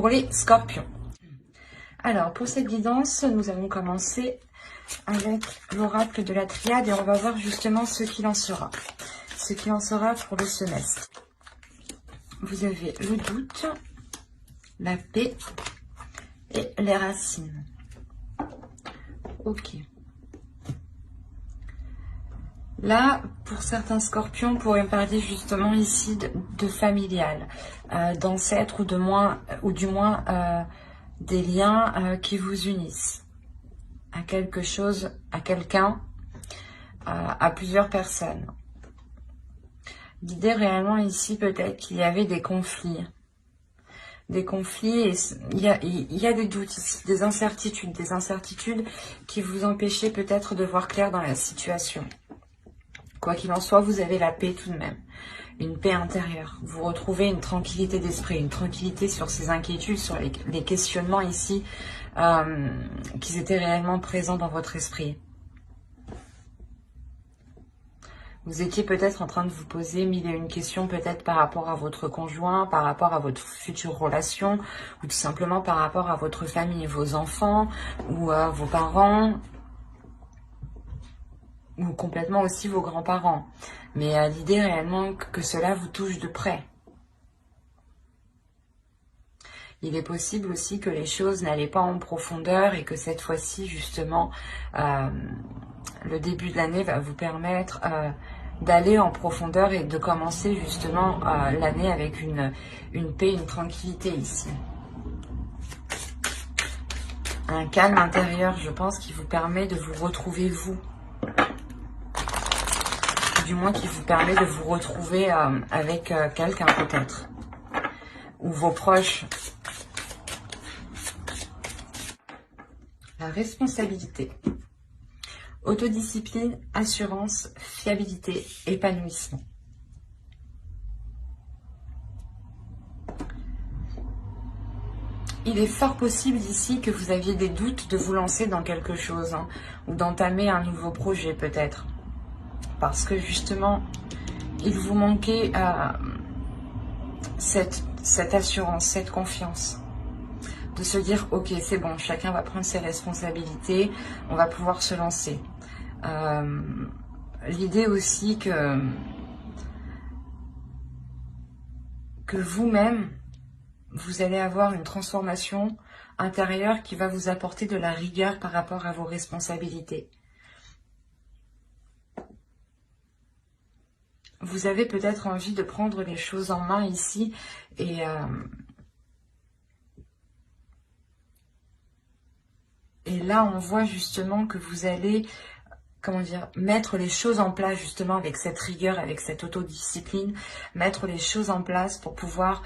pour les scorpions. Alors, pour cette guidance, nous allons commencer avec l'oracle de la triade et on va voir justement ce qu'il en sera. Ce qu'il en sera pour le semestre. Vous avez le doute, la paix et les racines. Ok. Là, pour certains scorpions, on pourrait parler justement ici de familial, d'ancêtres ou du moins des liens qui vous unissent à quelque chose, à quelqu'un, à plusieurs personnes. L'idée réellement ici, peut-être qu'il y avait des conflits. Des conflits, et il y a des doutes ici, des incertitudes qui vous empêchaient peut-être de voir clair dans la situation. Quoi qu'il en soit, vous avez la paix tout de même, une paix intérieure. Vous retrouvez une tranquillité d'esprit, une tranquillité sur ces inquiétudes, sur les questionnements ici qui étaient réellement présents dans votre esprit. Vous étiez peut-être en train de vous poser mille et une questions, peut-être par rapport à votre conjoint, par rapport à votre future relation, ou tout simplement par rapport à votre famille, vos enfants, ou vos parents, ou complètement aussi vos grands-parents. Mais l'idée réellement que cela vous touche de près. Il est possible aussi que les choses n'allaient pas en profondeur et que cette fois-ci, justement, le début de l'année va vous permettre d'aller en profondeur et de commencer justement l'année avec une paix, une tranquillité ici. Un calme intérieur, je pense, qui vous permet de vous retrouver vous. Du moins qui vous permet de vous retrouver avec quelqu'un peut-être. Ou vos proches. La responsabilité. Autodiscipline, assurance, fiabilité, épanouissement. Il est fort possible ici que vous aviez des doutes de vous lancer dans quelque chose, hein, ou d'entamer un nouveau projet peut-être. Parce que justement, il vous manquait cette assurance, cette confiance. De se dire, ok, c'est bon, chacun va prendre ses responsabilités, on va pouvoir se lancer. L'idée aussi que vous-même, vous allez avoir une transformation intérieure qui va vous apporter de la rigueur par rapport à vos responsabilités. Vous avez peut-être envie de prendre les choses en main ici et là, on voit justement que vous allez, comment dire, mettre les choses en place justement avec cette rigueur, avec cette autodiscipline, mettre les choses en place pour pouvoir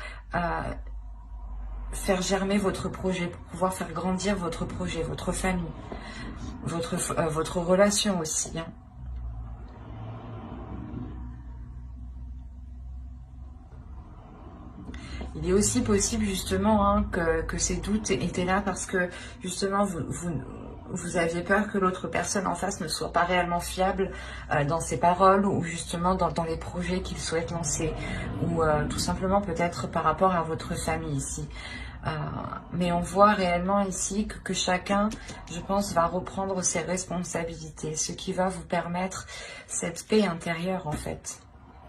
faire germer votre projet, pour pouvoir faire grandir votre projet, votre famille, votre relation aussi, hein. Il est aussi possible justement hein, que ces doutes étaient là parce que justement vous aviez peur que l'autre personne en face ne soit pas réellement fiable dans ses paroles ou justement dans les projets qu'il souhaite lancer ou tout simplement peut-être par rapport à votre famille ici. Mais on voit réellement ici que chacun, je pense, va reprendre ses responsabilités, ce qui va vous permettre cette paix intérieure en fait.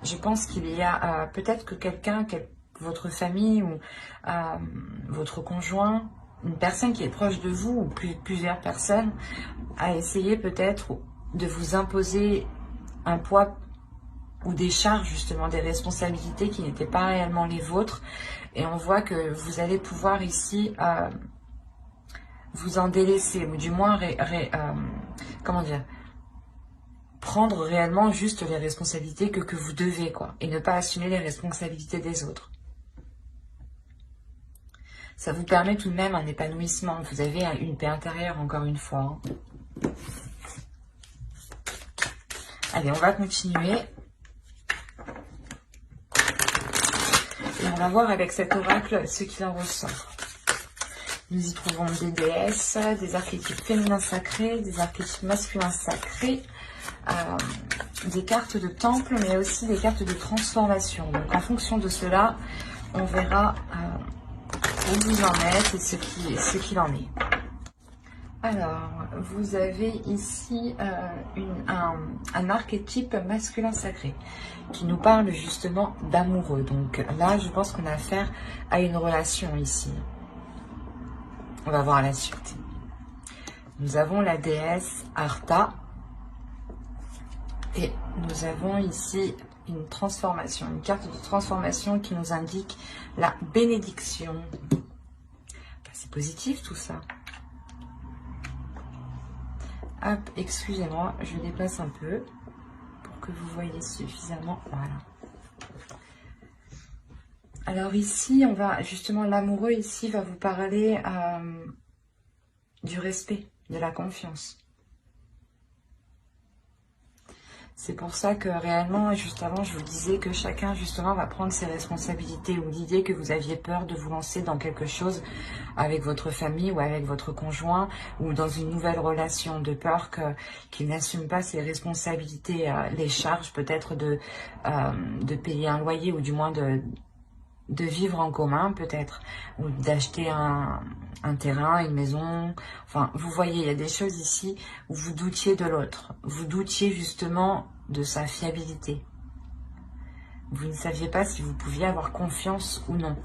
Je pense qu'il y a peut-être que quelqu'un, votre famille ou votre conjoint, une personne qui est proche de vous ou plusieurs personnes, a essayé peut-être de vous imposer un poids ou des charges, justement, des responsabilités qui n'étaient pas réellement les vôtres. Et on voit que vous allez pouvoir ici vous en délaisser, ou du moins, comment dire, prendre réellement juste les responsabilités que vous devez, quoi, et ne pas assumer les responsabilités des autres. Ça vous permet tout de même un épanouissement. Vous avez une paix intérieure, encore une fois. Allez, on va continuer. Et on va voir avec cet oracle ce qu'il en ressort. Nous y trouvons des déesses, des archétypes féminins sacrés, des archétypes masculins sacrés, des cartes de temple, mais aussi des cartes de transformation. Donc en fonction de cela, on verra où vous en êtes et ce qu'il en est. Alors, vous avez ici un archétype masculin sacré qui nous parle justement d'amoureux. Donc là, je pense qu'on a affaire à une relation ici. On va voir la suite. Nous avons la déesse Arta et nous avons ici une transformation, une carte de transformation qui nous indique la bénédiction. C'est positif tout ça. Hop, excusez-moi, je déplace un peu pour que vous voyez suffisamment. Voilà. Alors ici, on va justement, l'amoureux ici va vous parler du respect, de la confiance. C'est pour ça que réellement, juste avant, je vous disais que chacun justement va prendre ses responsabilités, ou l'idée que vous aviez peur de vous lancer dans quelque chose avec votre famille ou avec votre conjoint ou dans une nouvelle relation, de peur qu'il n'assume pas ses responsabilités, les charges peut-être de payer un loyer ou du moins de vivre en commun peut-être, ou d'acheter un terrain, une maison. Enfin, vous voyez, il y a des choses ici où vous doutiez de l'autre. Vous doutiez justement de sa fiabilité. Vous ne saviez pas si vous pouviez avoir confiance ou non.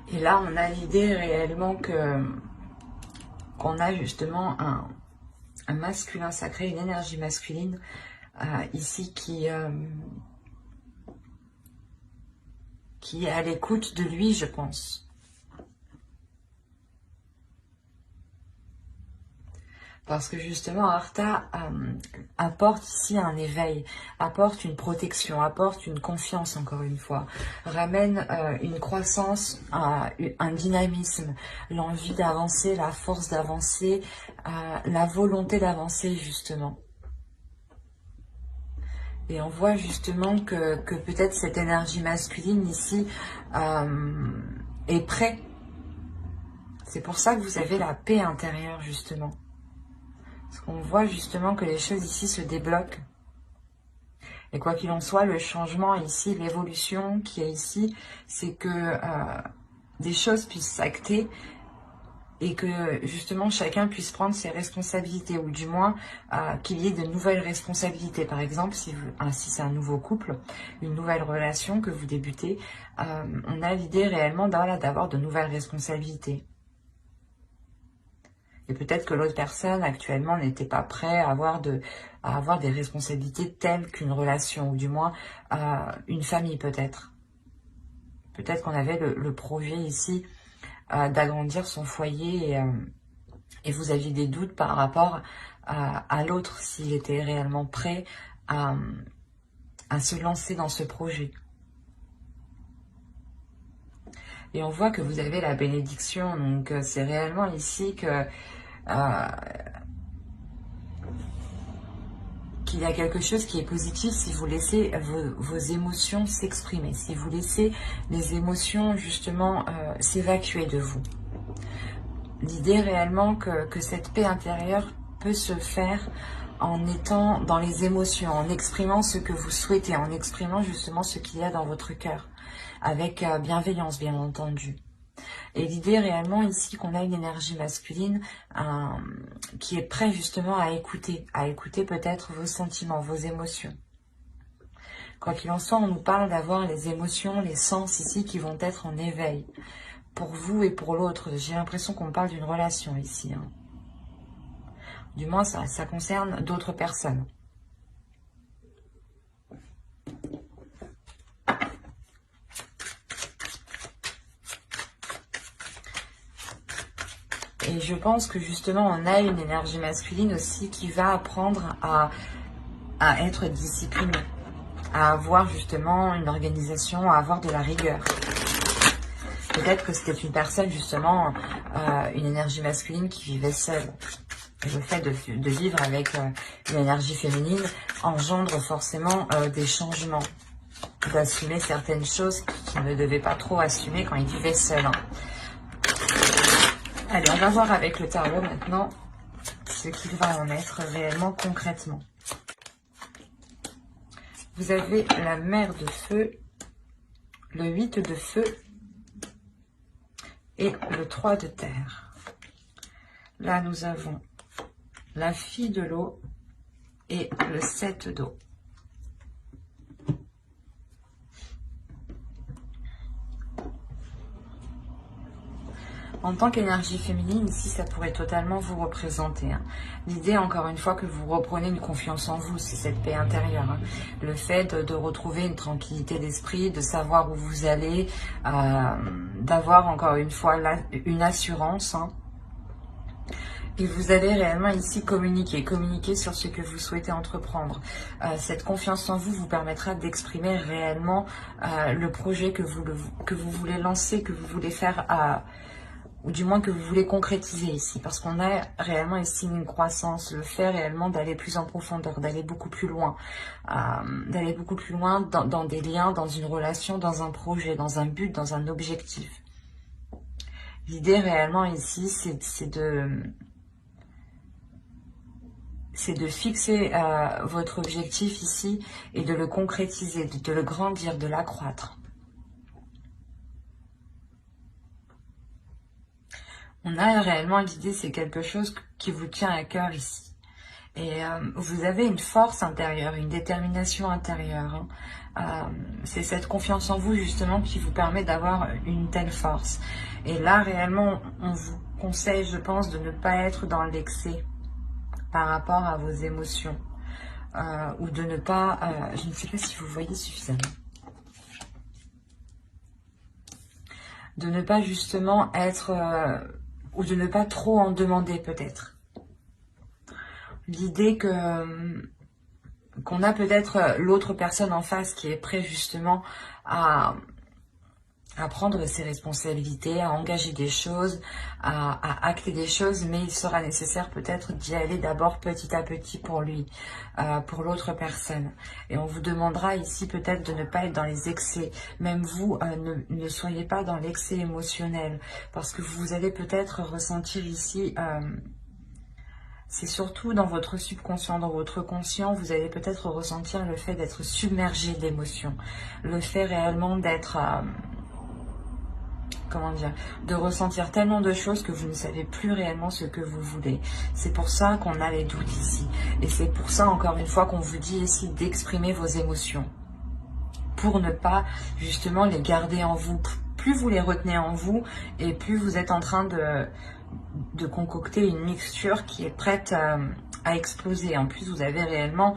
Et là, on a l'idée réellement qu'on a justement un masculin sacré, une énergie masculine ici qui est à l'écoute de lui, je pense. Parce que justement, Arta apporte ici un éveil, apporte une protection, apporte une confiance, encore une fois, ramène une croissance, un dynamisme, l'envie d'avancer, la force d'avancer, la volonté d'avancer, justement. Et on voit justement que peut-être cette énergie masculine ici est prête. C'est pour ça que vous avez la paix intérieure, justement. Parce qu'on voit justement que les choses ici se débloquent. Et quoi qu'il en soit, le changement ici, l'évolution qui est ici, c'est que des choses puissent s'acter et que justement chacun puisse prendre ses responsabilités, ou du moins qu'il y ait de nouvelles responsabilités. Par exemple, si c'est un nouveau couple, une nouvelle relation que vous débutez, on a l'idée réellement d'avoir de nouvelles responsabilités. Et peut-être que l'autre personne actuellement n'était pas prêt à avoir des responsabilités telles qu'une relation, ou du moins une famille peut-être. Peut-être qu'on avait le projet ici d'agrandir son foyer et vous aviez des doutes par rapport à l'autre, s'il était réellement prêt à se lancer dans ce projet. Et on voit que vous avez la bénédiction, donc c'est réellement ici que qu'il y a quelque chose qui est positif si vous laissez vos émotions s'exprimer, si vous laissez les émotions justement s'évacuer de vous. L'idée réellement que cette paix intérieure peut se faire en étant dans les émotions, en exprimant ce que vous souhaitez, en exprimant justement ce qu'il y a dans votre cœur, avec bienveillance bien entendu. Et l'idée réellement ici qu'on a une énergie masculine qui est prête justement à écouter peut-être vos sentiments, vos émotions. Quoi qu'il en soit, on nous parle d'avoir les émotions, les sens ici qui vont être en éveil, pour vous et pour l'autre. J'ai l'impression qu'on parle d'une relation ici. Du moins, ça concerne d'autres personnes. Et je pense que justement, on a une énergie masculine aussi qui va apprendre à être disciplinée, à avoir justement une organisation, à avoir de la rigueur. Peut-être que c'était une personne justement, une énergie masculine qui vivait seule. Et le fait de vivre avec une énergie féminine engendre forcément des changements, d'assumer certaines choses qu'il ne devait pas trop assumer quand il vivait seul. Allez, on va voir avec le tarot maintenant ce qu'il va en être réellement concrètement. Vous avez la mer de feu, le 8 de feu, et le 3 de terre. Là, nous avons la fille de l'eau et le 7 d'eau. En tant qu'énergie féminine, ici, ça pourrait totalement vous représenter. Hein. L'idée, encore une fois, que vous reprenez une confiance en vous, c'est cette paix intérieure. Hein. Le fait de retrouver une tranquillité d'esprit, de savoir où vous allez, d'avoir, encore une fois, une assurance. Hein. Et vous allez réellement ici communiquer sur ce que vous souhaitez entreprendre. Cette confiance en vous permettra d'exprimer réellement le projet que vous voulez lancer, que vous voulez faire ou du moins que vous voulez concrétiser ici, parce qu'on a réellement ici une croissance, le fait réellement d'aller plus en profondeur, d'aller beaucoup plus loin, dans des liens, dans une relation, dans un projet, dans un but, dans un objectif. L'idée réellement ici, c'est de fixer votre objectif ici et de le concrétiser, de le grandir, de l'accroître. On a réellement l'idée, c'est quelque chose qui vous tient à cœur ici. Et vous avez une force intérieure, une détermination intérieure. Hein. C'est cette confiance en vous justement qui vous permet d'avoir une telle force. Et là, réellement, on vous conseille, je pense, de ne pas être dans l'excès par rapport à vos émotions. Ou de ne pas... je ne sais pas si vous voyez suffisamment. De ne pas justement être... ou de ne pas trop en demander peut-être. L'idée qu'on a peut-être l'autre personne en face qui est prêt justement à prendre ses responsabilités, à engager des choses, à acter des choses, mais il sera nécessaire peut-être d'y aller d'abord petit à petit pour lui, pour l'autre personne. Et on vous demandera ici peut-être de ne pas être dans les excès. Même vous, ne soyez pas dans l'excès émotionnel, parce que vous allez peut-être ressentir ici... c'est surtout dans votre subconscient, dans votre conscient, vous allez peut-être ressentir le fait d'être submergé d'émotions. Le fait réellement d'être... comment dire, de ressentir tellement de choses que vous ne savez plus réellement ce que vous voulez. C'est pour ça qu'on a les doutes ici. Et c'est pour ça, encore une fois, qu'on vous dit ici d'exprimer vos émotions. Pour ne pas, justement, les garder en vous. Plus vous les retenez en vous, et plus vous êtes en train de concocter une mixture qui est prête à exploser. En plus, vous avez réellement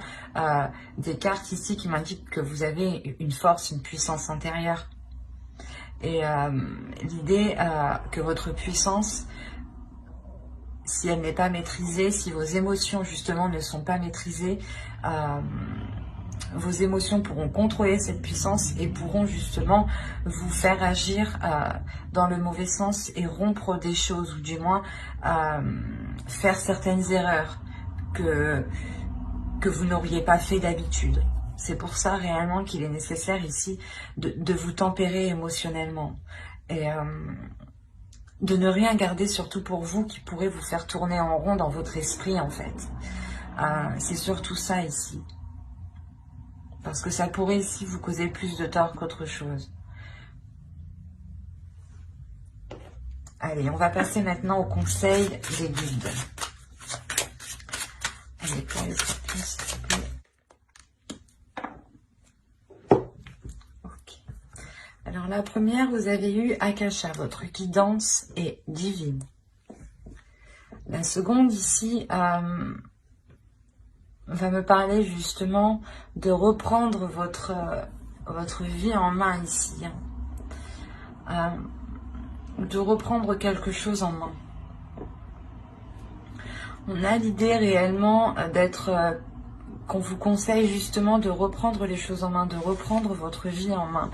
des cartes ici qui m'indiquent que vous avez une force, une puissance intérieure. Et l'idée que votre puissance, si elle n'est pas maîtrisée, si vos émotions justement ne sont pas maîtrisées, vos émotions pourront contrôler cette puissance et pourront justement vous faire agir dans le mauvais sens et rompre des choses, ou du moins faire certaines erreurs que vous n'auriez pas fait d'habitude. C'est pour ça réellement qu'il est nécessaire ici de vous tempérer émotionnellement. Et de ne rien garder surtout pour vous qui pourrait vous faire tourner en rond dans votre esprit en fait. C'est surtout ça ici. Parce que ça pourrait ici vous causer plus de tort qu'autre chose. Allez, on va passer maintenant au conseil des guides. Allez, pour les s'il te plaît. Alors la première, vous avez eu Akasha, votre guidance est divine. La seconde ici va me parler justement de reprendre votre vie en main ici. De reprendre quelque chose en main. On a l'idée réellement d'être... qu'on vous conseille justement de reprendre les choses en main, de reprendre votre vie en main.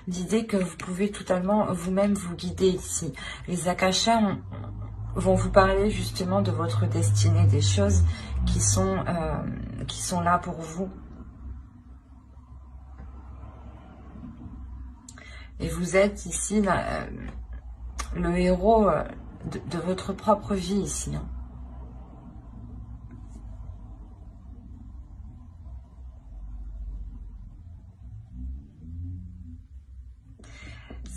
L'idée que vous pouvez totalement vous-même vous guider ici. Les Akashas vont vous parler justement de votre destinée, des choses qui sont là pour vous. Et vous êtes ici le héros de votre propre vie ici. Hein.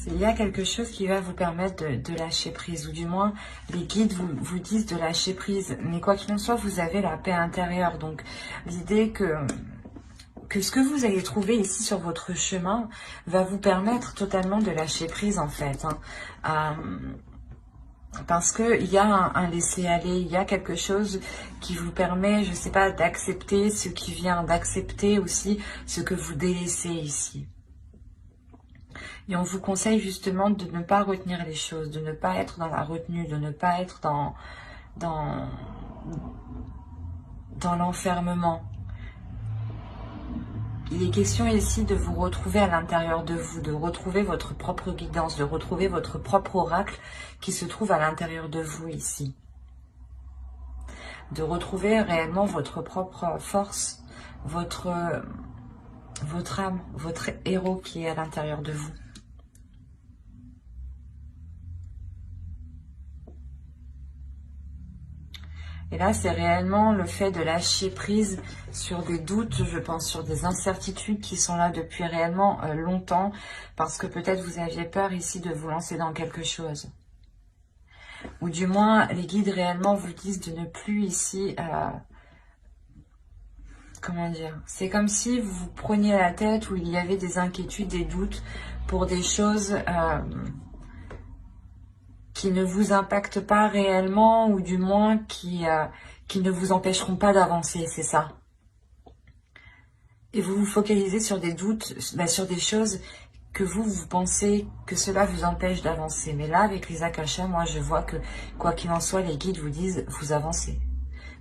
Il y a quelque chose qui va vous permettre de lâcher prise, ou du moins les guides vous disent de lâcher prise. Mais quoi qu'il en soit, vous avez la paix intérieure. Donc l'idée que ce que vous allez trouver ici sur votre chemin va vous permettre totalement de lâcher prise en fait. Parce qu'il y a un laisser-aller, il y a quelque chose qui vous permet, je ne sais pas, d'accepter ce qui vient, d'accepter aussi ce que vous délaissez ici. Et on vous conseille justement de ne pas retenir les choses, de ne pas être dans la retenue, de ne pas être dans l'enfermement. Il est question ici de vous retrouver à l'intérieur de vous, de retrouver votre propre guidance, de retrouver votre propre oracle qui se trouve à l'intérieur de vous ici. De retrouver réellement votre propre force, votre âme, votre héros qui est à l'intérieur de vous. Et là, c'est réellement le fait de lâcher prise sur des doutes, je pense, sur des incertitudes qui sont là depuis réellement longtemps, parce que peut-être vous aviez peur ici de vous lancer dans quelque chose. Ou du moins, les guides réellement vous disent de ne plus ici... comment dire? C'est comme si vous vous preniez la tête, où il y avait des inquiétudes, des doutes pour des choses... qui ne vous impactent pas réellement, ou du moins qui ne vous empêcheront pas d'avancer, c'est ça. Et vous vous focalisez sur des doutes, sur des choses que vous pensez que cela vous empêche d'avancer. Mais là, avec les Akashas, moi je vois que, quoi qu'il en soit, les guides vous disent, vous avancez.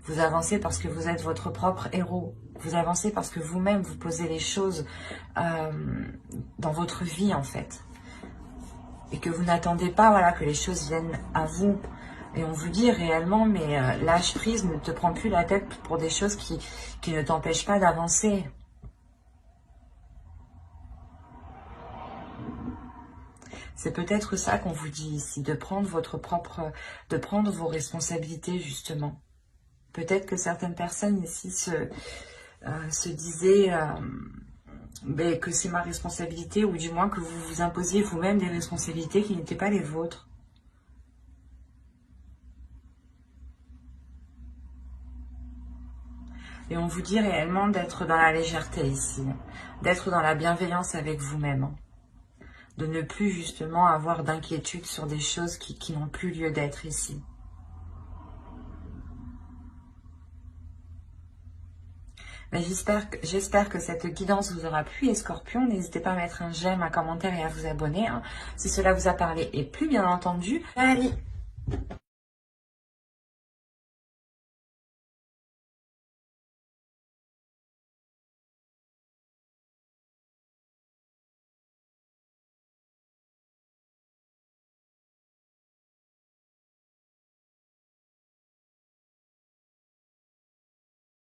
Vous avancez parce que vous êtes votre propre héros. Vous avancez parce que vous-même, vous posez les choses dans votre vie, en fait. Et que vous n'attendez pas, voilà, que les choses viennent à vous. Et on vous dit réellement, mais lâche prise, ne te prends plus la tête pour des choses qui ne t'empêchent pas d'avancer. C'est peut-être ça qu'on vous dit ici, de prendre de prendre vos responsabilités justement. Peut-être que certaines personnes ici se disaient que c'est ma responsabilité, ou du moins que vous vous imposiez vous-même des responsabilités qui n'étaient pas les vôtres. Et on vous dit réellement d'être dans la légèreté ici, d'être dans la bienveillance avec vous-même, de ne plus justement avoir d'inquiétude sur des choses qui n'ont plus lieu d'être ici. J'espère que cette guidance vous aura plu, et Scorpion, n'hésitez pas à mettre un j'aime, un commentaire et à vous abonner, si cela vous a parlé, et plus bien entendu, allez!